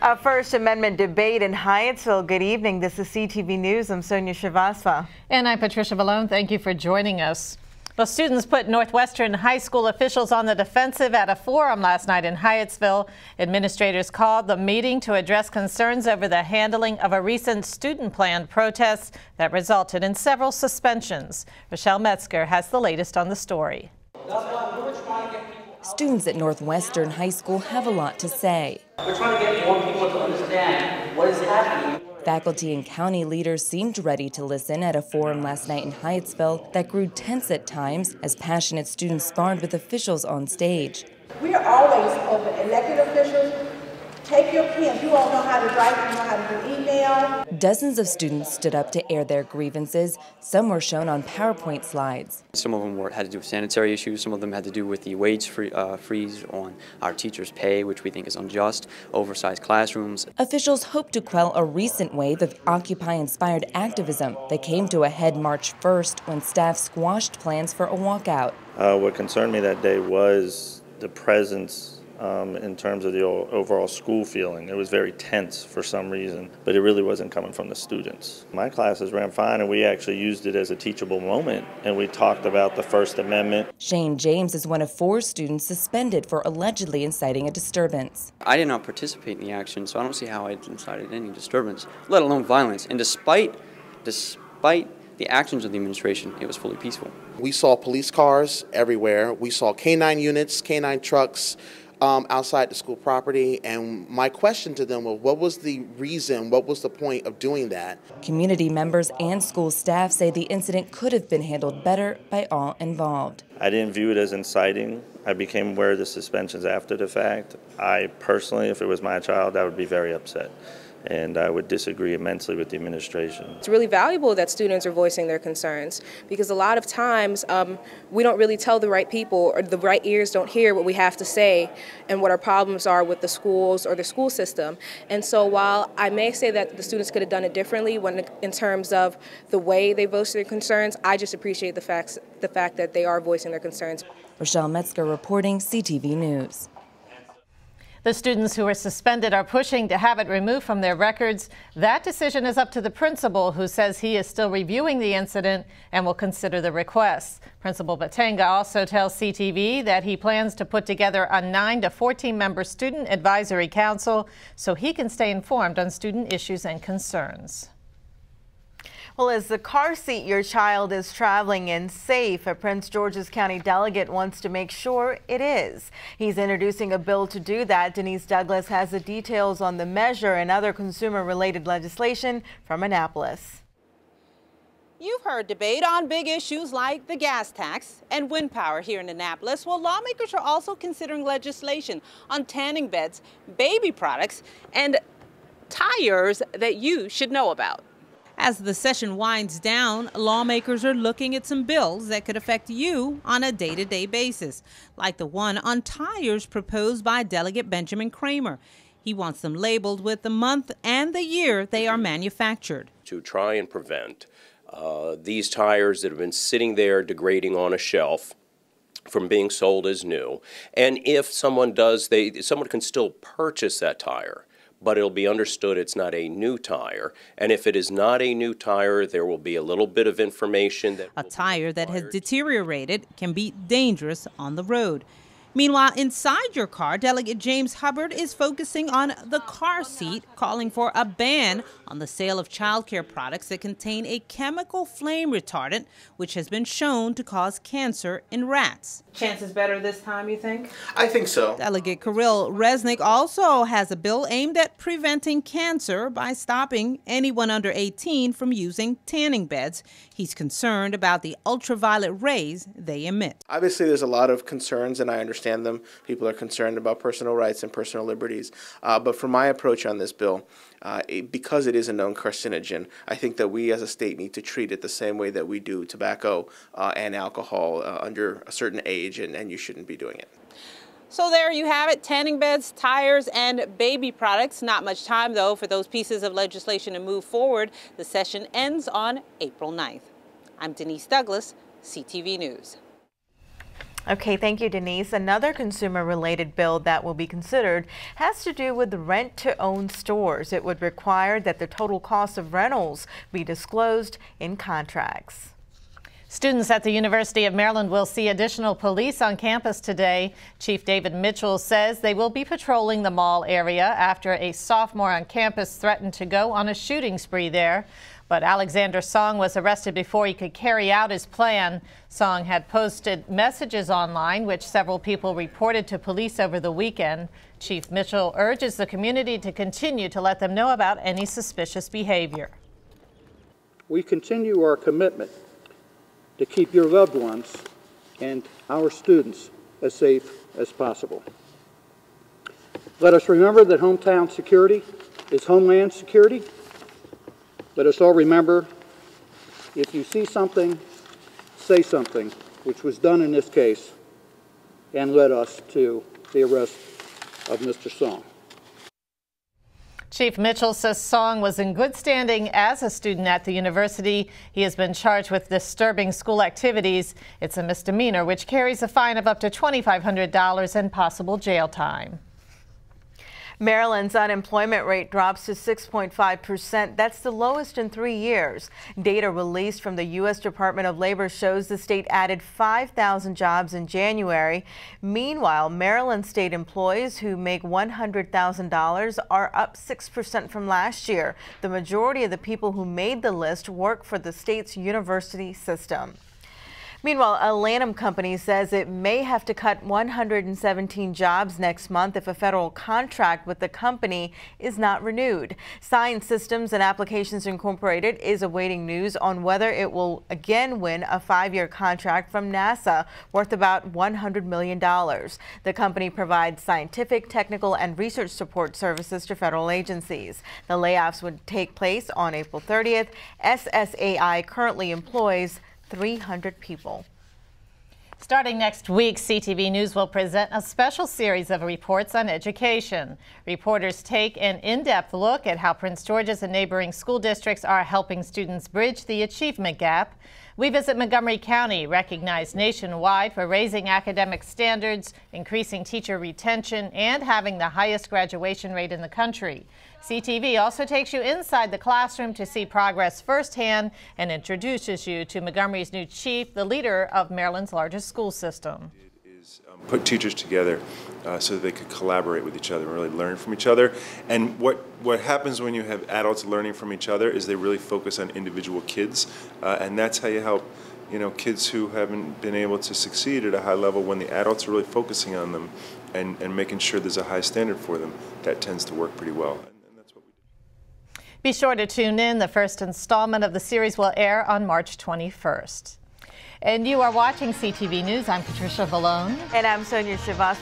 A First Amendment debate in Hyattsville. Good evening. This is CTV News. I'm Sonia Shrivastava. And I'm Patricia Vallone. Thank you for joining us. Well, students put Northwestern High School officials on the defensive at a forum last night in Hyattsville. Administrators called the meeting to address concerns over the handling of a recent student-planned protest that resulted in several suspensions. Rochelle Metzger has the latest on the story. Students at Northwestern High School have a lot to say. We're trying to get more people to understand what is happening. Faculty and county leaders seemed ready to listen at a forum last night in Hyattsville that grew tense at times as passionate students sparred with officials on stage. We are always open. Elected officials, take your pen. You all know how to write, you know how to do email. Dozens of students stood up to air their grievances. Some were shown on PowerPoint slides. Some of them had to do with sanitary issues. Some of them had to do with the wage freeze on our teachers' pay, which we think is unjust, oversized classrooms. Officials hope to quell a recent wave of Occupy-inspired activism that came to a head March 1st when staff squashed plans for a walkout. What concerned me that day was the presence in terms of the overall school feeling. It was very tense for some reason, but it really wasn't coming from the students. My classes ran fine, and we actually used it as a teachable moment, and we talked about the First Amendment. Shane James is one of 4 students suspended for allegedly inciting a disturbance. I did not participate in the action, so I don't see how I incited any disturbance, let alone violence. And despite the actions of the administration, it was fully peaceful. We saw police cars everywhere. We saw K-9 units, K-9 trucks, outside the school property, and my question to them was, what was the reason, what was the point of doing that? Community members and school staff say the incident could have been handled better by all involved. I didn't view it as inciting. I became aware of the suspensions after the fact. I personally, if it was my child, I would be very upset, and I would disagree immensely with the administration. It's really valuable that students are voicing their concerns, because a lot of times we don't really tell the right people, or the right ears don't hear what we have to say and what our problems are with the schools or the school system. And so while I may say that the students could have done it differently in terms of the way they voice their concerns, I just appreciate the fact that they are voicing their concerns. Rochelle Metzger reporting, CTV News. The students who are suspended are pushing to have it removed from their records. That decision is up to the principal, who says he is still reviewing the incident and will consider the request. Principal Batanga also tells CTV that he plans to put together a 9 to 14-member student advisory council so he can stay informed on student issues and concerns. Well, is the car seat your child is traveling in safe? A Prince George's County delegate wants to make sure it is. He's introducing a bill to do that. Denise Douglas has the details on the measure and other consumer-related legislation from Annapolis. You've heard debate on big issues like the gas tax and wind power here in Annapolis. Well, lawmakers are also considering legislation on tanning beds, baby products, and tires that you should know about. As the session winds down, lawmakers are looking at some bills that could affect you on a day-to-day basis, like the one on tires proposed by Delegate Benjamin Kramer. He wants them labeled with the month and the year they are manufactured. To try and prevent these tires that have been sitting there degrading on a shelf from being sold as new. And if someone does, someone can still purchase that tire, but it'll be understood it's not a new tire. And if it is not a new tire, there will be a little bit of information that... A tire that has deteriorated can be dangerous on the road. Meanwhile, inside your car, Delegate James Hubbard is focusing on the car seat, calling for a ban on the sale of child care products that contain a chemical flame retardant, which has been shown to cause cancer in rats. Chances better this time, you think? I think so. Delegate Kirill Resnick also has a bill aimed at preventing cancer by stopping anyone under 18 from using tanning beds. He's concerned about the ultraviolet rays they emit. Obviously, there's a lot of concerns, and I understand them. People are concerned about personal rights and personal liberties. But for my approach on this bill, because it is a known carcinogen, I think that we as a state need to treat it the same way that we do tobacco and alcohol under a certain age, and you shouldn't be doing it. So there you have it, tanning beds, tires, and baby products. Not much time, though, for those pieces of legislation to move forward. The session ends on April 9th. I'm Denise Douglas, CTV News. Okay, thank you, Denise. Another consumer-related bill that will be considered has to do with rent-to-own stores. It would require that the total cost of rentals be disclosed in contracts. Students at the University of Maryland will see additional police on campus today. Chief David Mitchell says they will be patrolling the mall area after a sophomore on campus threatened to go on a shooting spree there. But Alexander Song was arrested before he could carry out his plan. Song had posted messages online, which several people reported to police over the weekend. Chief Mitchell urges the community to continue to let them know about any suspicious behavior. We continue our commitment to keep your loved ones and our students as safe as possible. Let us remember that hometown security is homeland security. Let us all remember, if you see something, say something, which was done in this case, and led us to the arrest of Mr. Song. Chief Mitchell says Song was in good standing as a student at the university. He has been charged with disturbing school activities. It's a misdemeanor, which carries a fine of up to $2,500 and possible jail time. Maryland's unemployment rate drops to 6.5%. That's the lowest in 3 years. Data released from the U.S. Department of Labor shows the state added 5,000 jobs in January. Meanwhile, Maryland state employees who make $100,000 are up 6% from last year. The majority of the people who made the list work for the state's university system. Meanwhile, a Lanham company says it may have to cut 117 jobs next month if a federal contract with the company is not renewed. Science Systems and Applications Incorporated is awaiting news on whether it will again win a 5-year contract from NASA worth about $100 million. The company provides scientific, technical, and research support services to federal agencies. The layoffs would take place on April 30th. SSAI currently employs 300 people. Starting next week, CTV News will present a special series of reports on education. Reporters take an in-depth look at how Prince George's and neighboring school districts are helping students bridge the achievement gap. We visit Montgomery County, recognized nationwide for raising academic standards, increasing teacher retention, and having the highest graduation rate in the country. CTV also takes you inside the classroom to see progress firsthand and introduces you to Montgomery's new chief, the leader of Maryland's largest school system. Put teachers together so that they could collaborate with each other and really learn from each other. And what happens when you have adults learning from each other is they really focus on individual kids, and that's how you help, kids who haven't been able to succeed at a high level. When the adults are really focusing on them and making sure there's a high standard for them, that tends to work pretty well. And that's what we do. Be sure to tune in. The first installment of the series will air on March 21st. And you are watching CTV News. I'm Patricia Vallone. And I'm Sonia Shavas.